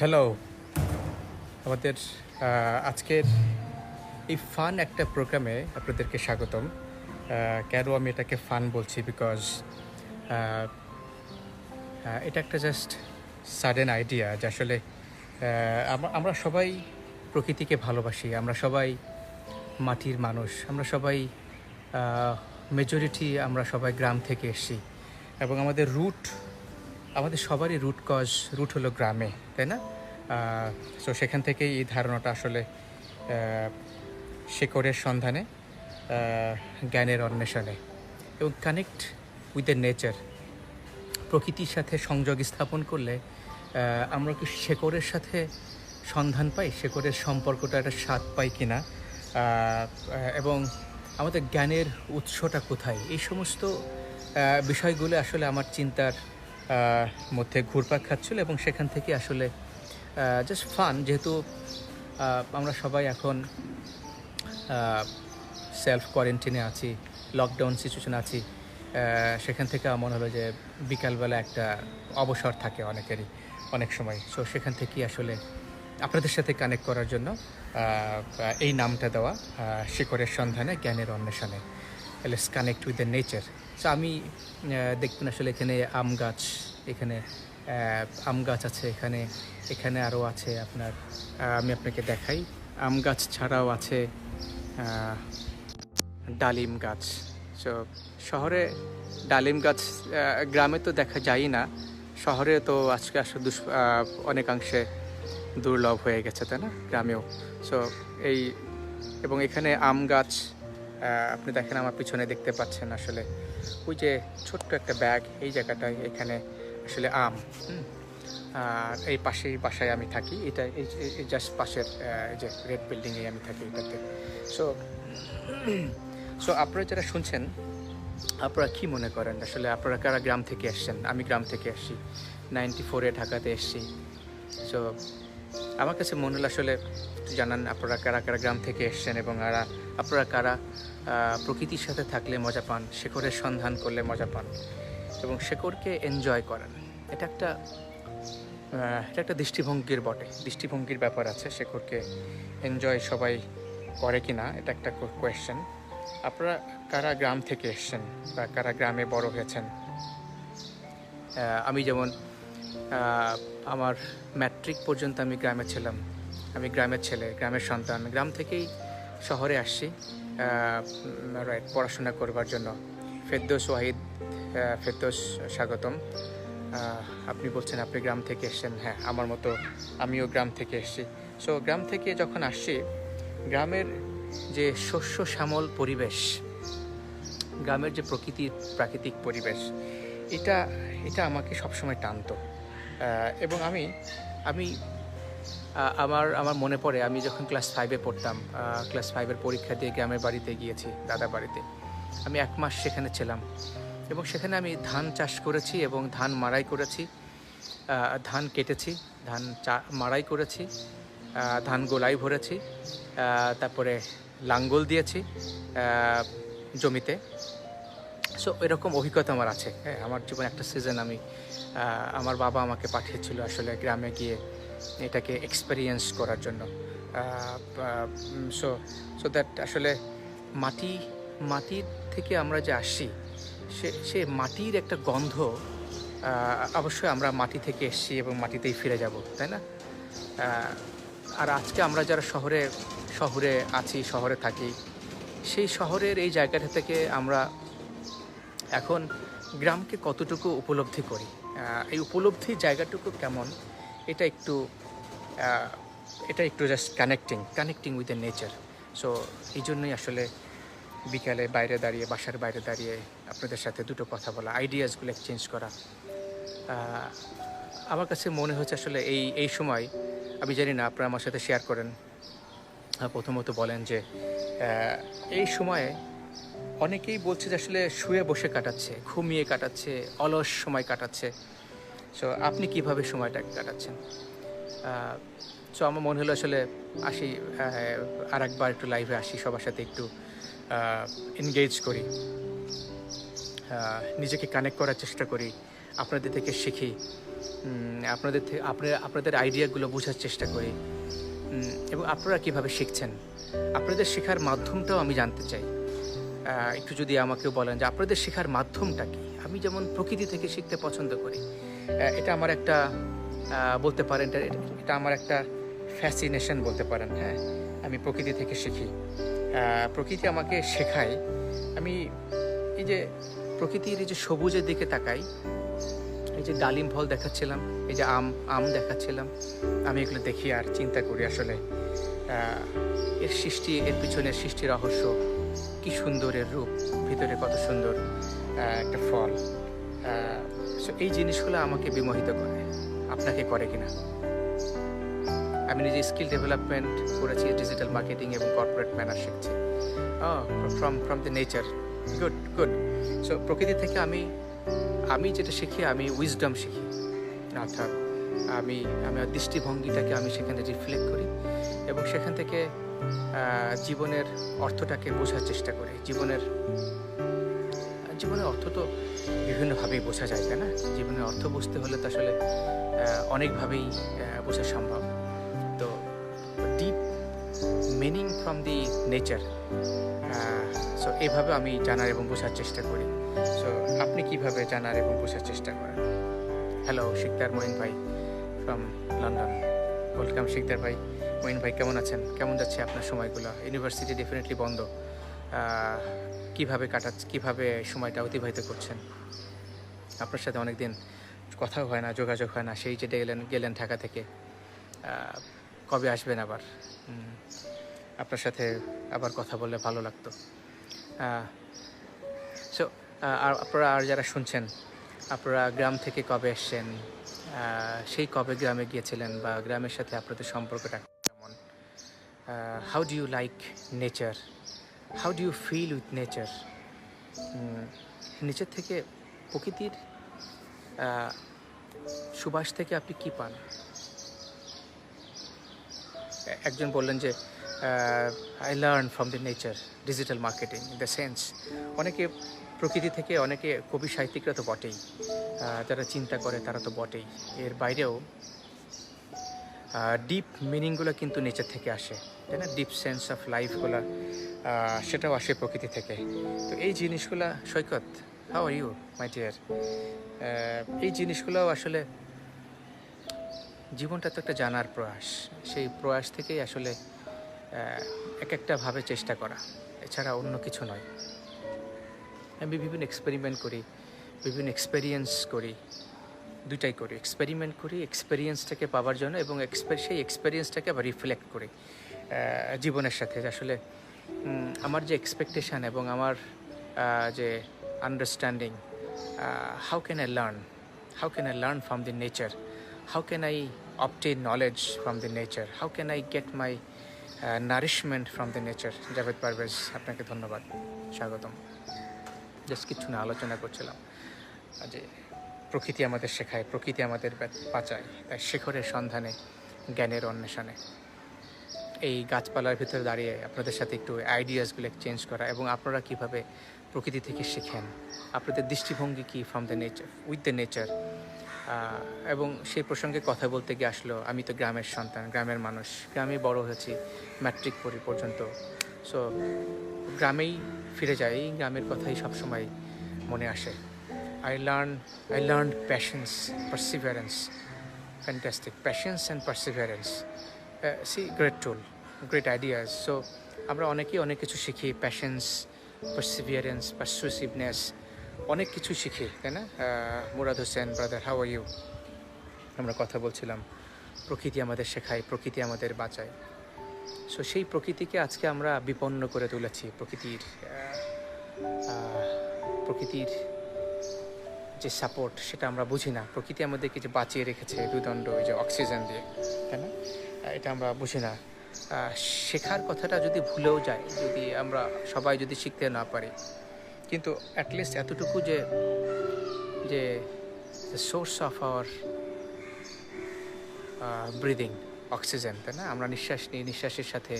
Hello, আমাদের আজকের এই ফান একটা প্রোগ্রামে আপনাদেরকে স্বাগতম। কেন আমি এটাকে ফান বলছি? বিকজ এটা একটা জাস্ট সাডেন আইডিয়া যে আসলে আমরা সবাই প্রকৃতিকে ভালোবাসি, আমরা সবাই মাটির মানুষ, আমরা সবাই মেজরিটি আমরা সবাই গ্রাম থেকে এসেছি এবং আমাদের সবারই রুট হলো গ্রামে, তাই না? সো সেখান থেকেই এই ধারণাটা আসলে শেকড়ের সন্ধানে, জ্ঞানের অন্বেষণে এবং কানেক্ট উইথ দ্য নেচার, প্রকৃতির সাথে সংযোগ স্থাপন করলে আমরা কি শেকড়ের সাথে সন্ধান পাই, শেকড়ের সম্পর্কটা একটা স্বাদ পাই কিনা, এবং আমাদের জ্ঞানের উৎসটা কোথায়, এই সমস্ত বিষয়গুলো আসলে আমার চিন্তার মধ্যে ঘুরপাক খাচ্ছিল এবং সেখান থেকে আসলে জাস্ট ফান, যেহেতু আমরা সবাই এখন সেলফ কোয়ারেন্টাইনে আছি, লকডাউন সিচুয়েশন আছি, সেখান থেকে মনে হলো যে বিকালবেলা একটা অবসর থাকে অনেকেরই অনেক সময়। সো সেখান থেকেই আসলে আপনাদের সাথে কানেক্ট করার জন্য এই নামটা দেওয়া, শিকড়ের সন্ধানে জ্ঞানের অন্বেষণে, let's connect with the nature. So আমি দেখবেন আসলে এখানে আম গাছ, এখানে আম গাছ আছে, এখানে আরও আছে আপনার, আমি আপনাকে দেখাই, আম গাছ ছাড়াও আছে ডালিম গাছ। সো শহরে ডালিম গাছ গ্রামে তো দেখা যায় না, শহরে তো আজকে আসলে অনেকাংশে দুর্লভ হয়ে গেছে, তাই না, গ্রামেও। সো এবং এখানে আম গাছ, আপনি দেখেন আমার পিছনে দেখতে পাচ্ছেন আসলে ওই যে ছোট্ট একটা ব্যাগ, এই জায়গাটায় এখানে আসলে আম। আর এই পাশেই বাসায় আমি থাকি, এটা এই জাস্ট পাশের এই যে রেড বিল্ডিংয়ে আমি থাকি এটাতে। সো আপনারা যারা শুনছেন, আপনারা কি মনে করেন আসলে আপনারা কারা গ্রাম থেকে এসছেন? আমি গ্রাম থেকে এসছি, 94-এ ঢাকাতে এসছি। সো আমার কাছে মনে হলো আসলে জানান আপনারা কারা কারা গ্রাম থেকে এসছেন এবং আপনারা কারা প্রকৃতির সাথে থাকলে মজা পান, শেকড়ের সন্ধান করলে মজা পান এবং শেকড়কে এনজয় করেন। এটা একটা দৃষ্টিভঙ্গির ব্যাপার আছে। শেকড়কে এনজয় সবাই করে কি না, এটা একটা কোয়েশ্চেন। আপনারা কারা গ্রাম থেকে এসছেন বা কারা গ্রামে বড় হয়েছেন? আমি যেমন আমার ম্যাট্রিক পর্যন্ত আমি গ্রামে ছিলাম, আমি গ্রামের ছেলে, গ্রামের সন্তান। গ্রাম থেকেই শহরে আসছি পড়াশোনা করবার জন্য। ফেরদৌস স্বাগতম। আপনি বলছেন আপনি গ্রাম থেকে এসছেন। হ্যাঁ, আমার মতো আমিও গ্রাম থেকে এসছি। সো গ্রাম থেকে যখন আসছি, গ্রামের যে শস্য শ্যামল পরিবেশ, গ্রামের যে প্রাকৃতিক পরিবেশ, এটা আমাকে সবসময় টানতো। এবং আমি আমার মনে পড়ে আমি যখন ক্লাস 5-এ পড়তাম, ক্লাস 5-এর পরীক্ষা দিয়ে গ্রামের বাড়িতে গিয়েছি, দাদা বাড়িতে। আমি 1 মাস সেখানে ছিলাম এবং সেখানে আমি ধান চাষ করেছি এবং ধান মাড়াই করেছি, ধান কেটেছি, ধান মাড়াই করেছি, ধান গোলাই ভরেছি, তারপরে লাঙ্গল দিয়েছি জমিতে। সো এরকম অভিজ্ঞতা আমার আছে। হ্যাঁ, আমার জীবনে একটা সিজন আমার বাবা আমাকে পাঠিয়েছিল আসলে গ্রামে গিয়ে এটাকে এক্সপেরিয়েন্স করার জন্য। সো দ্যাট আসলে মাটির থেকে আমরা যে আসি, সে মাটির একটা গন্ধ, অবশ্যই আমরা মাটি থেকে এসেছি এবং মাটিতেই ফিরে যাব, তাই না? আর আজকে আমরা যারা শহরে আছি, শহরে থাকি, সেই শহরের এই জায়গাটা থেকে আমরা এখন গ্রামকে কতটুকু উপলব্ধি করি, এই উপলব্ধির জায়গাটুকু কেমন, এটা একটু just connecting with the nature. So এই জন্যই আসলে বিকালে বাসার বাইরে দাঁড়িয়ে আপনাদের সাথে দুটো কথা বলা, আইডিয়াসগুলো এক্সচেঞ্জ করা। আমার কাছে মনে হচ্ছে আসলে এই সময়, আমি জানি না আপনারা আমার সাথে শেয়ার করেন, প্রথমত বলেন যে এই সময়ে অনেকেই বলছে যে আসলে শুয়ে বসে কাটাচ্ছে, ঘুমিয়ে কাটাচ্ছে, অলস সময় কাটাচ্ছে। সো আপনি কিভাবে সময়টা কাটাচ্ছেন? সো আমার মনে হলো আসলে আসি, আর একবার একটু লাইভে আসি, সবার সাথে একটু এনগেজ করি, নিজেকে কানেক্ট করার চেষ্টা করি, আপনাদের থেকে শিখি। আপনাদের আইডিয়াগুলো বোঝার চেষ্টা করি, এবং আপনারা কীভাবে শিখছেন, আপনাদের শেখার মাধ্যমটাও আমি জানতে চাই। একটু যদি আমাকেও বলেন যে আপনাদের শেখার মাধ্যমটা কী। আমি যেমন প্রকৃতি থেকে শিখতে পছন্দ করি, এটা আমার একটা বলতে পারেন, এটা আমার একটা ফ্যাসিনেশন বলতে পারেন। হ্যাঁ, আমি প্রকৃতি থেকে শিখি, প্রকৃতি আমাকে শেখায়। আমি এই যে প্রকৃতির এই যে সবুজের দিকে তাকাই, এই যে ডালিম ফল দেখাচ্ছিলাম, এই যে আম দেখাচ্ছিলাম, আমি এগুলো দেখি আর চিন্তা করি আসলে এর সৃষ্টি, এর পিছনের সৃষ্টি রহস্য কি সুন্দর, এর রূপ, ভিতরে কত সুন্দর একটা ফল। সো এই জিনিসগুলো আমাকে বিমোহিত করে। আপনাকে করে কিনা? আমি নিজে স্কিল ডেভেলপমেন্ট করেছি, ডিজিটাল মার্কেটিং এবং কর্পোরেট ম্যানার শিখছি from the nature. Good. So প্রকৃতি থেকে আমি যেটা শিখি, আমি উইজডম শিখি, অর্থাৎ আমি আমার দৃষ্টিভঙ্গিটাকে আমি সেখানে রিফ্লেক্ট করি এবং সেখান থেকে জীবনের অর্থটাকে বোঝার চেষ্টা করি। জীবনের অর্থ তো বিভিন্নভাবেই বোঝা যায়, তাই না? জীবনের অর্থ বুঝতে হলে তো আসলে অনেকভাবেই বোঝা সম্ভব। তো deep meaning from the nature, so এইভাবে আমি জানার এবং বোঝার চেষ্টা করি। সো আপনি কিভাবে জানার এবং বোঝার চেষ্টা করেন? হ্যালো, শিকদার মঈন ভাই ফ্রম লন্ডন। ওয়েলকাম শিকদার ভাই। মঈন ভাই কেমন আছেন? কেমন যাচ্ছে আপনার সময়গুলো? ইউনিভার্সিটি ডেফিনেটলি বন্ধ, কিভাবে সময়টা অতিবাহিত করছেন? আপনার সাথে অনেকদিন কথাও হয় না, যোগাযোগ হয় না। সেই যে গেলেন ঢাকা থেকে, কবে আসবেন আবার? আপনার সাথে আবার কথা বললে ভালো লাগতো। সো আপনারা আর যারা শুনছেন, আপনারা গ্রাম থেকে কবে এসছেন, সেই কবে গ্রামে গিয়েছিলেন, বা গ্রামের সাথে আপনাদের সম্পর্কটা কেমন? How do you like nature? How do you feel with nature? Nature থেকে, প্রকৃতির সুবাস থেকে আপনি কী পান? একজন বললেন যে I learn from the nature, digital marketing in the sense. অনেকে প্রকৃতি থেকে, অনেকে কবি সাহিত্যিকরা তো বটেই, যারা চিন্তা করে তারা তো বটেই, এর বাইরেও ডিপ মিনিংগুলো কিন্তু নেচার থেকে আসে, তাই না? ডিপ সেন্স অফ লাইফগুলো সেটাও আসে প্রকৃতি থেকে। তো এই জিনিসগুলো, Saikat, how are you my dear? এই জিনিসগুলোও আসলে, জীবনটা তো একটা জানার প্রয়াস, সেই প্রয়াস থেকেই আসলে একটাভাবে চেষ্টা করা, এছাড়া অন্য কিছু নয়। আমি বিভিন্ন এক্সপেরিমেন্ট করি, বিভিন্ন এক্সপেরিয়েন্স করি, দুইটাই করি। এক্সপেরিমেন্ট করি এক্সপেরিয়েন্সটাকে পাওয়ার জন্য, এবং সেই এক্সপেরিয়েন্সটাকে আবার রিফ্লেক্ট করি জীবনের সাথে। আসলে আমার যে এক্সপেকটেশান এবং আমার যে understanding, how can I learn from the nature? How can I obtain knowledge from the nature? How can I get my nourishment from the nature? Javed Parvez, আপনাকে ধন্যবাদ, স্বাগতম। জাস্ট কিছু না, আলোচনা করছিলাম যে প্রকৃতি আমাদের শেখায়, প্রকৃতি আমাদের বাঁচায়, তাই শেখরের সন্ধানে, জ্ঞানের অন্বেষণে এই গাছপালার ভিতরে দাঁড়িয়ে আপনাদের সাথে একটু আইডিয়াসগুলো এক্সচেঞ্জ করা, এবং আপনারা কীভাবে প্রকৃতি থেকে শেখেন, আপনাদের দৃষ্টিভঙ্গি কী from the nature, with the nature. এবং সেই প্রসঙ্গে কথা বলতে গিয়ে আসলো, আমি তো গ্রামের সন্তান, গ্রামের মানুষ, গ্রামে বড় হয়েছি, ম্যাট্রিক পড়ি পর্যন্ত। সো গ্রামেই ফিরে যাই, গ্রামের কথাই সবসময় মনে আসে। I learned patience, perseverance. Fantastic. Patience and perseverance. Great tool, great ideas. So আমরা অনেকেই অনেক কিছু শিখি, প্যাশেন্স, পারসিভিয়ারেন্স, পারসুসিভনেস, অনেক কিছু শিখি, তাই না? Murad Hossain brother, how are you? আমরা কথা বলছিলাম, প্রকৃতি আমাদের শেখায়, প্রকৃতি আমাদের বাঁচায়। সো সেই প্রকৃতিকে আজকে আমরা বিপন্ন করে তুলেছি। প্রকৃতির যে সাপোর্ট, সেটা আমরা বুঝি না। প্রকৃতি আমাদেরকে যে বাঁচিয়ে রেখেছে দুদণ্ড, ওই যে অক্সিজেন দিয়ে, তাই না? এটা আমরা বুঝি না। শেখার কথাটা যদি ভুলেও যায়, যদি আমরা সবাই যদি শিখতে না পারি, কিন্তু অ্যাটলিস্ট এতটুকু যে source of our breathing, oxygen, তাই না? আমরা নিঃশ্বাস নিই, নিঃশ্বাসের সাথে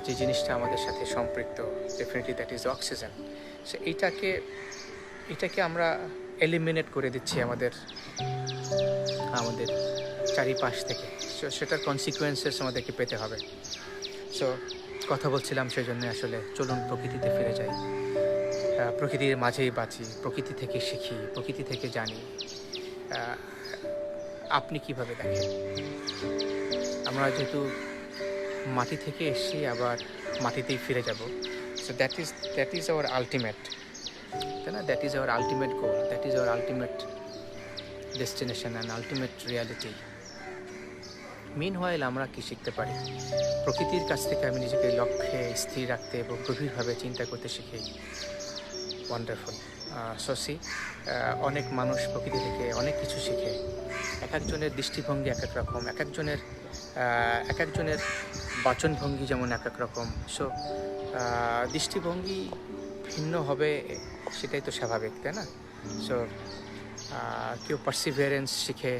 যে জিনিসটা আমাদের সাথে সম্পৃক্ত, definitely that is oxygen. So এইটাকে আমরা এলিমিনেট করে দিচ্ছি আমাদের আমাদের চারিপাশ থেকে। সো সেটার কনসিকুয়েন্সেস আমাদেরকে পেতে হবে। সো কথা বলছিলাম, সেই জন্য আসলে চলুন প্রকৃতিতে ফিরে যাই, প্রকৃতির মাঝেই বাঁচি, প্রকৃতি থেকে শিখি, প্রকৃতি থেকে জানি। আপনি কিভাবে দেখেন? আমরা যেহেতু মাটি থেকে এসেছি, আবার মাটিতেই ফিরে যাব। So that is our ultimate, তাই না? That is our ultimate goal, that is our ultimate destination and ultimate reality. Meanwhile আমরা কি শিখতে পারি? প্রকৃতির কাছ থেকে আমি নিজেকে লক্ষ্যে স্থির রাখতে এবং গভীরভাবে চিন্তা করতে শিখি। ওয়ান্ডারফুল। সসি, অনেক মানুষ প্রকৃতি থেকে অনেক কিছু শিখে। এক একজনের দৃষ্টিভঙ্গি এক এক রকম, এক একজনের বাচনভঙ্গি যেমন এক এক রকম। সো দৃষ্টিভঙ্গি ভিন্ন হবে, সেটাই তো স্বাভাবিক, তাই না? সো কেউ পার্সিভিয়ারেন্স শিখে,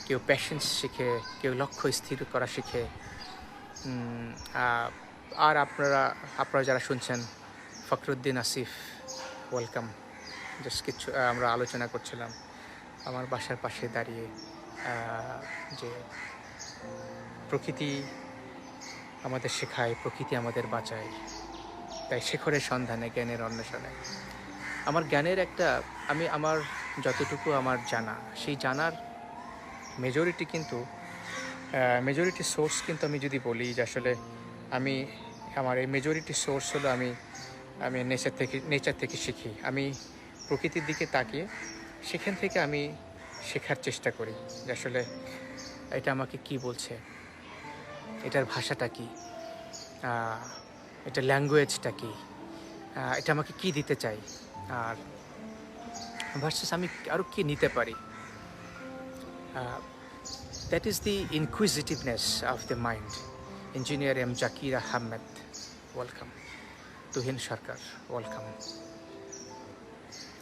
কেউ প্যাশেন্স শিখে, কেউ লক্ষ্য স্থির করা শিখে। আর আপনারা যারা শুনছেন, ফখরুদ্দিন আসিফ, ওয়েলকাম। জাস্ট কিছু আমরা আলোচনা করছিলাম আমার বাসার পাশে দাঁড়িয়ে, যে প্রকৃতি আমাদের শেখায়, প্রকৃতি আমাদের বাঁচায়। তাই শেখরের সন্ধানে, জ্ঞানের অন্বেষণে আমার জ্ঞানের আমার যতটুকু আমার জানা, সেই জানার মেজরিটি সোর্স কিন্তু আমি যদি বলি যে আসলে আমার এই মেজরিটি সোর্স হলো আমি নেচার থেকে শিখি। আমি প্রকৃতির দিকে তাকিয়ে সেখান থেকে আমি শেখার চেষ্টা করি যে আসলে এটা আমাকে কি বলছে, এটার ভাষাটা কি, এটা ল্যাঙ্গুয়েজটা কি, এটা আমাকে কি দিতে চাই, আর ভার্সেস আমি আরও কি নিতে পারি। That is the inquisitiveness of the mind. Engineer M. Zakir Ahmed, welcome. Tuhin Sarkar, welcome.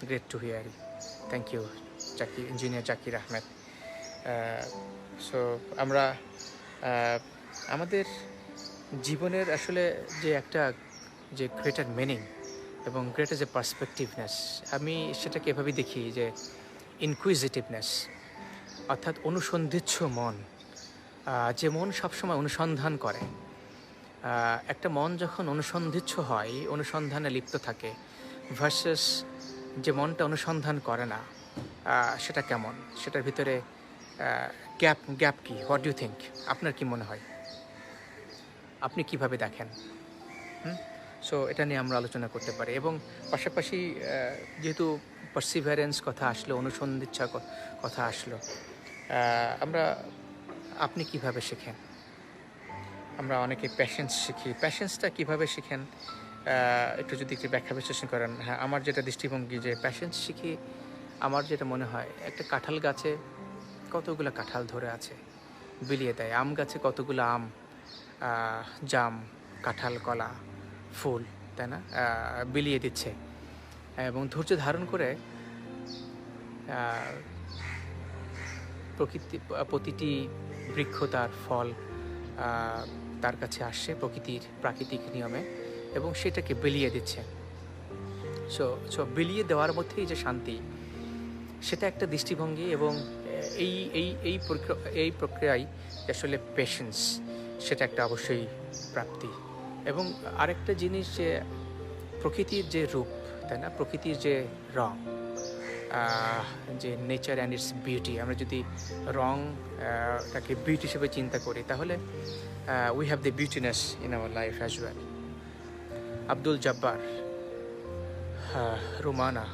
Great to hear you. Thank you, Engineer Zakir Ahmed. So আমরা আমাদের জীবনের আসলে যে গ্রেটার মিনিং এবং গ্রেটার যে পার্সপেক্টিভনেস, আমি সেটাকে এভাবে দেখি যে ইনকুইজিটিভনেস, অর্থাৎ অনুসন্ধিৎস মন। যে মন সবসময় অনুসন্ধান করে, একটা মন যখন অনুসন্ধিৎস হয়, অনুসন্ধানে লিপ্ত থাকে, ভার্সেস যে মনটা অনুসন্ধান করে না, সেটা কেমন? সেটার ভিতরে গ্যাপ কি? What do you think? আপনার কি মনে হয়? আপনি কিভাবে দেখেন? সো এটা নিয়ে আমরা আলোচনা করতে পারি। এবং পাশাপাশি যেহেতু পার্সিভারেন্স কথা আসলো, অনুসন্ধিৎসা কথা আসলো, আপনি কিভাবে শেখেন? আমরা অনেকে প্যাশেন্স শিখি। প্যাশেন্সটা কিভাবে শিখেন একটু যদি ব্যাখ্যা বিশ্লেষণ করেন। হ্যাঁ, আমার যেটা দৃষ্টিভঙ্গি, যে প্যাশেন্স শিখি, আমার যেটা মনে হয়, একটা কাঁঠাল গাছে কতগুলো কাঁঠাল ধরে আছে, বিলিয়ে দেয়। আম গাছে কতগুলো আম, জাম, কাঁঠাল, কলা, ফুল, তাই না, বিলিয়ে দিচ্ছে, এবং ধৈর্য ধারণ করে প্রতিটি বৃক্ষ তার ফল তার কাছে আসছে প্রাকৃতিক নিয়মে, এবং সেটাকে বিলিয়ে দিচ্ছে। সো বিলিয়ে দেওয়ার মধ্যেই যে শান্তি, সেটা একটা দৃষ্টিভঙ্গি। এবং এই প্রক্রিয়ায় আসলে পেশেন্স, সেটা একটা অবশ্যই প্রাপ্তি। এবং আরেকটা জিনিস, যে প্রকৃতির যে রূপ, তাই না, প্রকৃতির যে রং, যে নেচার অ্যান্ড ইটস বিউটি, আমরা যদি রংটাকে বিউটি হিসেবে চিন্তা করি, তাহলে we have the beautiness in our life as well. Abdul Jabbar, Rumana,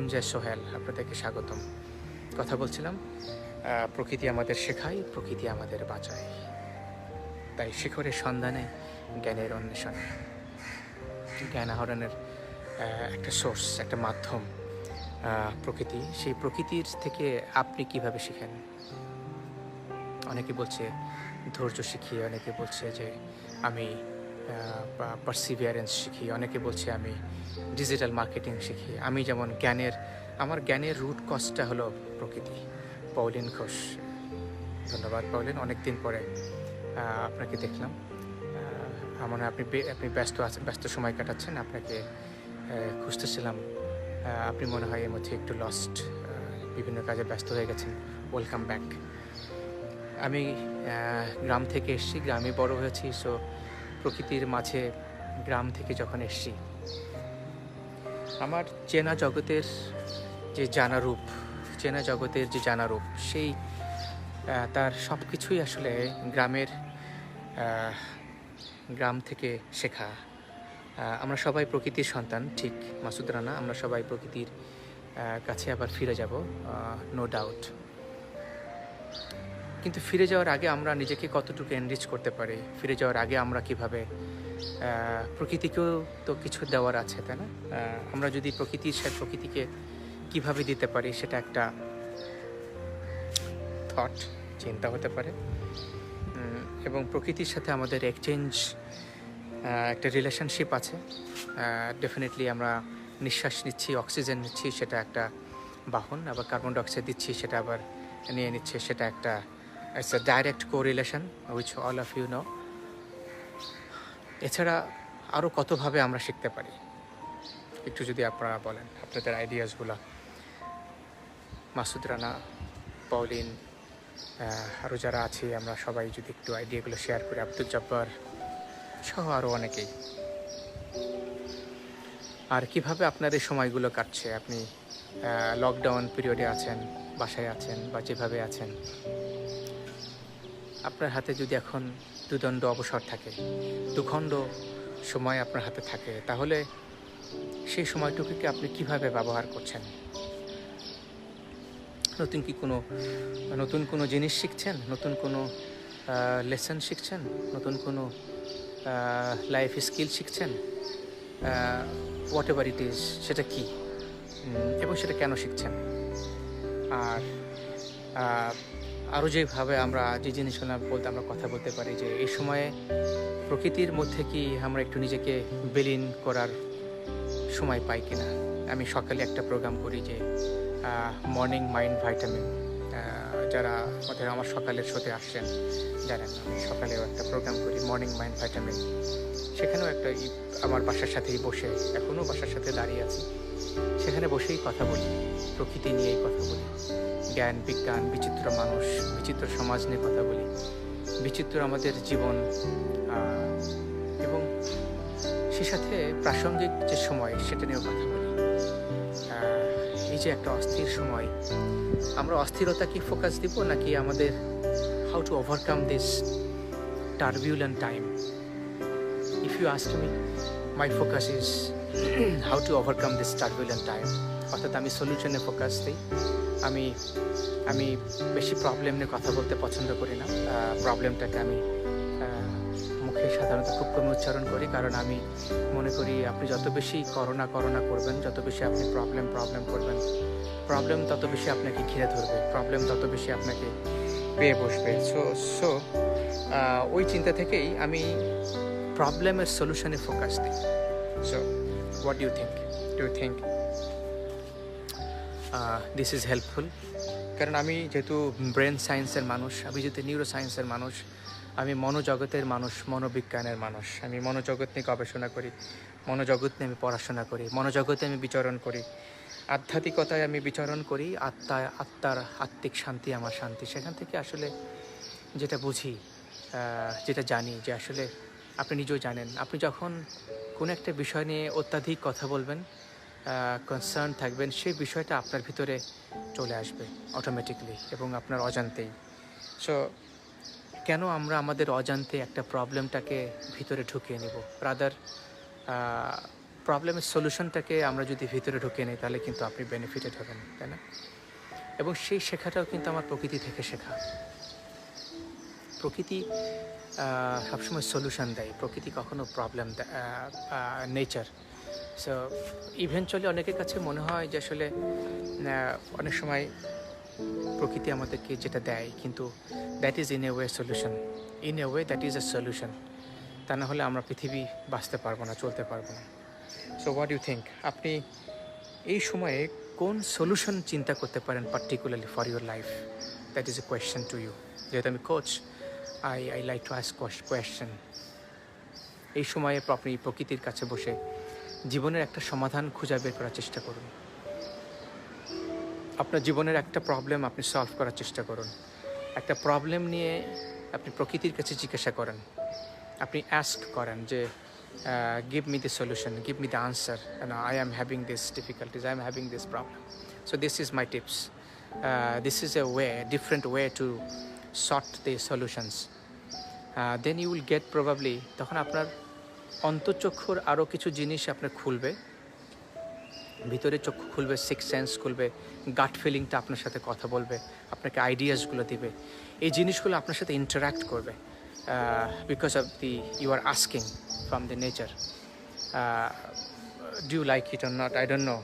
MJ Sohel, আপনাদেরকে স্বাগতম। কথা বলছিলাম, প্রকৃতি আমাদের শেখায়, প্রকৃতি আমাদের বাঁচায়। তাই শিখরের সন্ধানে, জ্ঞানের অন্বেষণে, জ্ঞান আহরণের একটা সোর্স, একটা মাধ্যম প্রকৃতি। সেই প্রকৃতির থেকে আপনি কিভাবে শিখেন? অনেকে বলছে ধৈর্য শিখি, অনেকে বলছে যে আমি পার্সিভিয়ারেন্স শিখি, অনেকে বলছে আমি ডিজিটাল মার্কেটিং শিখি। আমি যেমন আমার জ্ঞানের রুট কজটা হলো প্রকৃতি। পৌলিন ঘোষ, ধন্যবাদ পৌলিন, অনেকদিন পরে আপনাকে দেখলাম। মনে হয় আপনি ব্যস্ত সময় কাটাচ্ছেন, আপনাকে খুঁজতেছিলাম। আপনি মনে হয় এর মধ্যে একটু লস্ট, বিভিন্ন কাজে ব্যস্ত হয়ে গেছেন। Welcome back. আমি গ্রাম থেকে এসেছি, গ্রামে বড় হয়েছি। সো প্রকৃতির মাঝে গ্রাম থেকে যখন এসেছি, আমার চেনা জগতের যে জানা রূপ সেই তার সব কিছুই আসলে গ্রাম থেকে শেখা। আমরা সবাই প্রকৃতির সন্তান, ঠিক মাসুদ রানা, আমরা সবাই প্রকৃতির কাছে আবার ফিরে যাব, নো ডাউট। কিন্তু ফিরে যাওয়ার আগে আমরা নিজেকে কতটুকু এনরিচ করতে পারি, ফিরে যাওয়ার আগে আমরা কিভাবে প্রকৃতিকেও তো কিছু দেওয়ার আছে, তাই না? আমরা যদি প্রকৃতিকে কিভাবে দিতে পারি, সেটা একটা থট, চিন্তা হতে পারে। এবং প্রকৃতির সাথে আমাদের একটা রিলেশনশিপ আছে। ডেফিনেটলি আমরা নিঃশ্বাস নিচ্ছি, অক্সিজেন নিচ্ছি, সেটা একটা বাহন, আবার কার্বন ডাইঅক্সাইড দিচ্ছি, সেটা আবার নিয়ে নিচ্ছে, সেটা একটা it's a direct correlation which all of you know. এছাড়া আরও কতভাবে আমরা শিখতে পারি, একটু যদি আপনারা বলেন আপনাদের আইডিয়াসগুলো। মাসুদ রানা, পলিন, আরও যারা আছি, আমরা সবাই যদি একটু আইডিয়াগুলো শেয়ার করি, আব্দুল জব্বার সহ আরও অনেকেই। আর কিভাবে আপনার এই সময়গুলো কাটছে? আপনি লকডাউন পিরিয়ডে আছেন, বাসায় আছেন, বা যেভাবে আছেন, আপনার হাতে যদি এখন দুদণ্ড অবসর থাকে, দুখণ্ড সময় আপনার হাতে থাকে, তাহলে সেই সময়টুকুকে আপনি কিভাবে ব্যবহার করছেন? নতুন কোনো জিনিস শিখছেন, নতুন কোনো লেসন শিখছেন, নতুন কোনো লাইফ স্কিল শিখছেন, হোয়াট এভার ইট ইজ, সেটা কি এবং সেটা কেন শিখছেন? আর আরও যেভাবে আমরা যে জিনিসগুলো আমরা কথা বলতে পারি, যে এই সময়ে প্রকৃতির মধ্যে কি আমরা একটু নিজেকে বিলীন করার সময় পাই কিনা। আমি সকালে একটা প্রোগ্রাম করি, যে মর্নিং মাইন্ড ভাইটামিন। যারা আমার সকালের শোতে আসছেন জানেন, আমি সকালেও একটা প্রোগ্রাম করি, মর্নিং মাইন্ড ভাইটামিন। সেখানেও আমার বাসার সাথেই বসে, এখনও বাসার সাথে দাঁড়িয়ে আছি, সেখানে বসেই কথা বলি, প্রকৃতি নিয়েই কথা বলি, জ্ঞান বিজ্ঞান, বিচিত্র মানুষ, বিচিত্র সমাজ নিয়ে কথা বলি, বিচিত্র আমাদের জীবন, এবং সে সাথে প্রাসঙ্গিক যে সময় সেটা নিয়েও কথা বলি। এই যে একটা অস্থির সময়, আমরা অস্থিরতা কি ফোকাস দিব, নাকি আমাদের how to overcome this turbulent time? If you ask me, my focus is how to overcome this turbulent time. অর্থাৎ আমি সলিউশনে ফোকাস দিই। আমি বেশি প্রবলেম নিয়ে কথা বলতে পছন্দ করি না। প্রবলেমটাকে আমি মুখে সাধারণত খুব কমে উচ্চারণ করি, কারণ আমি মনে করি আপনি যত বেশি করোনা করবেন, যত বেশি আপনি প্রবলেম করবেন, প্রবলেম তত বেশি আপনাকে ঘিরে ধরবে, প্রবলেম তত বেশি আপনাকে পেয়ে বসবে। সো ওই চিন্তা থেকেই আমি প্রবলেমের সলিউশনে ফোকাস দিই। So what do you think this is helpful? কারণ আমি যেহেতু ব্রেন সায়েন্সের মানুষ, আমি যেহেতু নিউরো সায়েন্সের মানুষ, আমি মনোজগতের মানুষ, মনোবিজ্ঞানের মানুষ। আমি মনোজগৎ নিয়ে গবেষণা করি, মনোজগৎ নিয়ে আমি পড়াশোনা করি, মনোজগতে আমি বিচরণ করি, আধ্যাত্মিকতায় আমি বিচরণ করি, আত্মার আত্মিক শান্তি আমার শান্তি। সেখান থেকে আসলে যেটা বুঝি, যেটা জানি, যে আসলে আপনি নিজেও জানেন, আপনি যখন কোনো একটা বিষয় নিয়ে অত্যাধিক কথা বলবেন, কনসার্ন থাকবেন, সেই বিষয়টা আপনার ভিতরে চলে আসবে অটোমেটিকলি এবং আপনার অজান্তেই। সো কেন আমরা আমাদের অজান্তে একটা প্রবলেমটাকে ভিতরে ঢুকিয়ে নেব? রাদার প্রবলেমের সলিউশনটাকে আমরা যদি ভিতরে ঢুকিয়ে নিই, তাহলে কিন্তু আপনি বেনিফিটেড হবেন, তাই না? এবং সেই শেখাটাও কিন্তু আমার প্রকৃতি থেকে শেখা। প্রকৃতি সবসময় সলিউশন দেয়, প্রকৃতি কখনো প্রবলেম নেচার। সো ইভেনচুয়ালি অনেকের কাছে মনে হয় যে আসলে অনেক সময় প্রকৃতি আমাদেরকে যেটা দেয়, কিন্তু that is in a way solution, in a way that is a solution. তা না হলে আমরা পৃথিবী বাঁচতে পারবো না, চলতে পারবো না। So what you think? আপনি এই সময়ে কোন সলিউশন চিন্তা করতে পারেন particularly for your life? That is a question to you. যেহেতু আমি coach, I like to ask question. এই সময়ে আপনি প্রকৃতির কাছে বসে জীবনের একটা সমাধান খুঁজে বের করার চেষ্টা করুন। আপনার জীবনের একটা প্রবলেম আপনি সলভ করার চেষ্টা করুন। একটা প্রবলেম নিয়ে আপনি প্রকৃতির কাছে জিজ্ঞাসা করেন। আপনি অ্যাস্ক করেন যে give me the solution, give me the answer, I am having this difficulties, I am having this problem, so this is my tips, this is a way, different way to sort the solutions. Then you will get probably, তখন আপনার অন্তঃচক্ষুর আরও কিছু জিনিস আপনার খুলবে, ভিতরে চক্ষু খুলবে, সিক্স সেন্স খুলবে, গাট ফিলিংটা আপনার সাথে কথা বলবে, আপনাকে আইডিয়াসগুলো দিবে, এই জিনিসগুলো আপনার সাথে ইন্টারাক্ট করবে because of the you are asking from the nature. Do you like it or not, I don't know,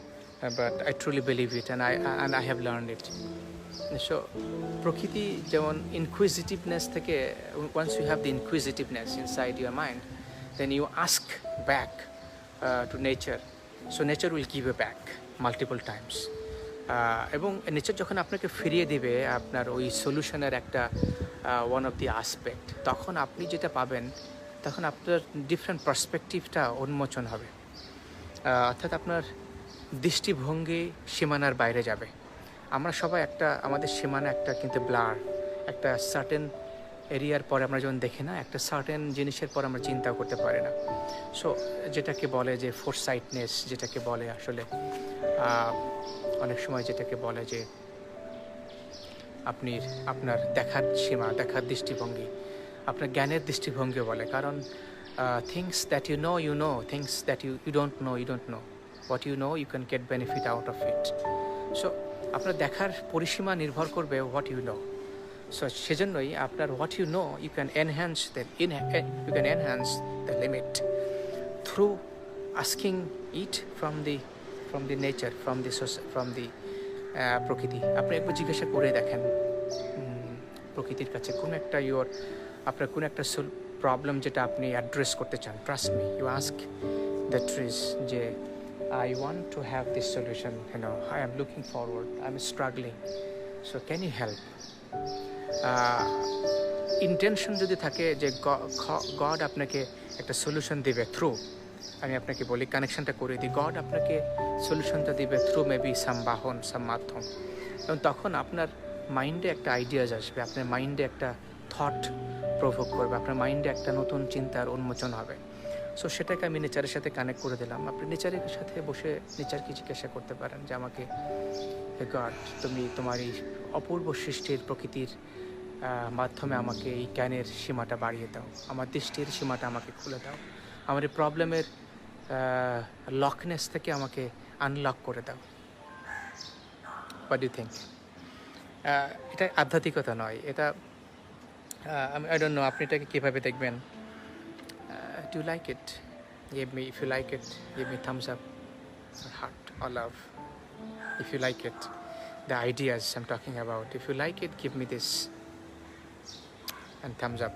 but I truly believe it and I have learned it. So প্রকৃতি যেমন ইনকুইজিটিভনেস থেকে, once you have the inquisitiveness inside your mind, then you ask back to nature, so nature will give you back multiple times. এবং nature যখন আপনাকে ফিরিয়ে দিবে আপনার ওই সলিউশনের একটা ওয়ান অফ দি আসপেক্ট, তখন আপনি যেটা পাবেন, তখন আপনার ডিফারেন্ট পার্সপেক্টিভটা উন্মোচন হবে, অর্থাৎ আপনার দৃষ্টিভঙ্গি সীমানার বাইরে যাবে। আমরা সবাই একটা, আমাদের সীমানা একটা কিন্তু ব্লার, একটা সার্টেন এরিয়ার পরে আমরা যখন দেখি না, একটা সার্টেন জিনিসের পর আমরা চিন্তাও করতে পারি না। সো যেটাকে বলে যে ফোরসাইটনেস, যেটাকে বলে আসলে অনেক সময় যেটাকে বলে যে আপনার দেখার সীমা, দেখার দৃষ্টিভঙ্গি, আপনার জ্ঞানের দৃষ্টিভঙ্গি বলে। কারণ things that you know, things that you don't know, what you know you can get benefit out of it. So আপনার দেখার পরিসীমা নির্ভর করবে হোয়াট ইউ নো। সো সেজন্যই আপনার what you know you can enhance the limit through asking it from the nature, from the প্রকৃতি। আপনি একবার জিজ্ঞাসা করে দেখেন প্রকৃতির কাছে আপনার কোনো একটা প্রবলেম যেটা আপনি অ্যাড্রেস করতে চান, trust me, you ask the trees যে I want to have this solution, I am looking forward, I am struggling, so can you help? Intention যদি থাকে যে গড আপনাকে একটা সলিউশন দিবে থ্রু, আমি আপনাকে বলি কানেকশনটা করে দিই, গড আপনাকে সলিউশনটা দিবে থ্রু মেবি সাম বাহন, সাম মাধ্যম, এবং তখন আপনার মাইন্ডে একটা আইডিয়াস আসবে, আপনার মাইন্ডে একটা থট প্রভোগ করবে, আপনার মাইন্ডে একটা নতুন চিন্তার উন্মোচন হবে। সো সেটাকে আমি নেচারের সাথে কানেক্ট করে দিলাম। আপনি নেচারের সাথে বসে নেচারকে জিজ্ঞাসা করতে পারেন যে আমাকে, হে গড, তুমি তোমার এই অপূর্ব সৃষ্টির প্রকৃতির মাধ্যমে আমাকে এই জ্ঞানের সীমাটা বাড়িয়ে দাও, আমার দৃষ্টির সীমাটা আমাকে খুলে দাও, আমার এই প্রবলেমের লকনেস থেকে আমাকে আনলক করে দাও। What do you think? এটা আধ্যাত্মিকতা নয়, এটা আই ডোন্ট নো আপনি এটাকে কীভাবে দেখবেন। Do you like it? If you like it, give me thumbs up or heart or love. If you like it, the ideas I'm talking about, if you like it, give me this and thumbs up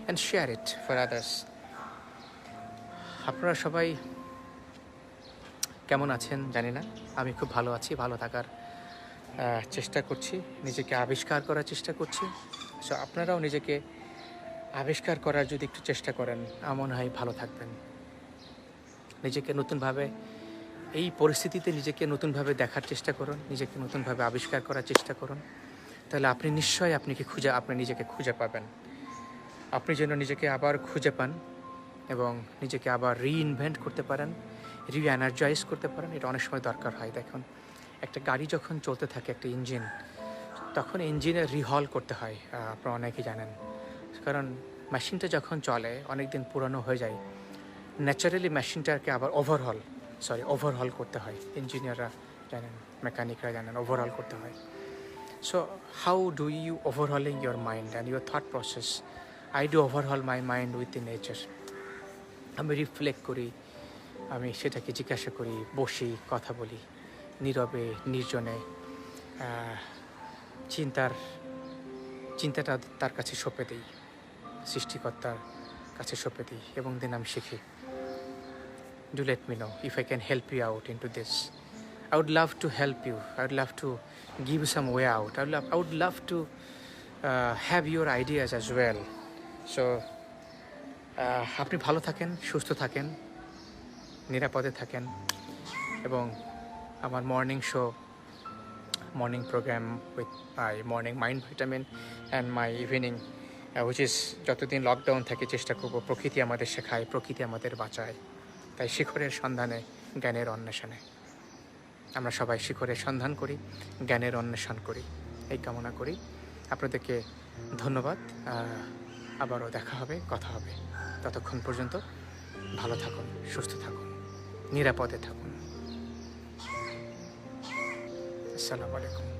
and share it for others. আপনারা সবাই কেমন আছেন জানি না, আমি খুব ভালো আছি, ভালো থাকার চেষ্টা করছি, নিজেকে আবিষ্কার করার চেষ্টা করছি। সো আপনারাও নিজেকে আবিষ্কার করার যদি একটু চেষ্টা করেন, মনে হয় ভালো থাকবেন। নিজেকে নতুনভাবে, এই পরিস্থিতিতে নিজেকে নতুনভাবে দেখার চেষ্টা করুন, নিজেকে নতুনভাবে আবিষ্কার করার চেষ্টা করুন, তাহলে আপনি নিশ্চয়ই আপনি নিজেকে খুঁজে পাবেন। আপনি যেন নিজেকে আবার খুঁজে পান এবং নিজেকে আবার রিইনভেন্ট করতে পারেন, রিএনার্জাইজ করতে পারেন। এটা অনেক সময় দরকার হয়। দেখুন, একটা গাড়ি যখন চলতে থাকে, একটা ইঞ্জিন, তখন ইঞ্জিনে রিহল করতে হয়, আপনারা অনেকেই জানেন। কারণ মেশিনটা যখন চলে, অনেক দিন পুরানো হয়ে যায়, ন্যাচারালি মেশিনটাকে আবার ওভারহল করতে হয়। ইঞ্জিনিয়াররা জানেন, মেকানিকরা জানেন, ওভারহল করতে হয়। So how do you overhauling your mind and your thought process? I do overhaul my mind with the nature. আমি রিফ্লেক্ট করি, আমি সেটাকে জিজ্ঞাসা করি, বসি, কথা বলি নীরবে, নির্জনে, চিন্তাটা তার কাছে সঁপে দিই, সৃষ্টিকর্তার কাছে সঁপে দিই, এবং দিন আমি শিখি। Do let me know if I can help you out into this. I would love to help you. I would love to give you some way out. I would love to have your ideas as well. So আপনি ভালো থাকেন, সুস্থ থাকেন, নিরাপদে থাকেন, এবং আমার morning show morning program with my morning mind vitamin and my evening which is যতদিন লকডাউন থেকে চেষ্টা করব প্রকৃতি আমাদের শেখায়, প্রকৃতি আমাদের বাঁচায়। তাই শিখরের সন্ধানে, জ্ঞানের অন্বেষণে আমরা সবাই শিখরের সন্ধান করি, জ্ঞানের অন্বেষণ করি, এই কামনা করি। আপনাদেরকে ধন্যবাদ। আবারও দেখা হবে, কথা হবে। ততক্ষণ পর্যন্ত ভালো থাকুন, সুস্থ থাকুন, নিরাপদে থাকুন। আসসালামু আলাইকুম।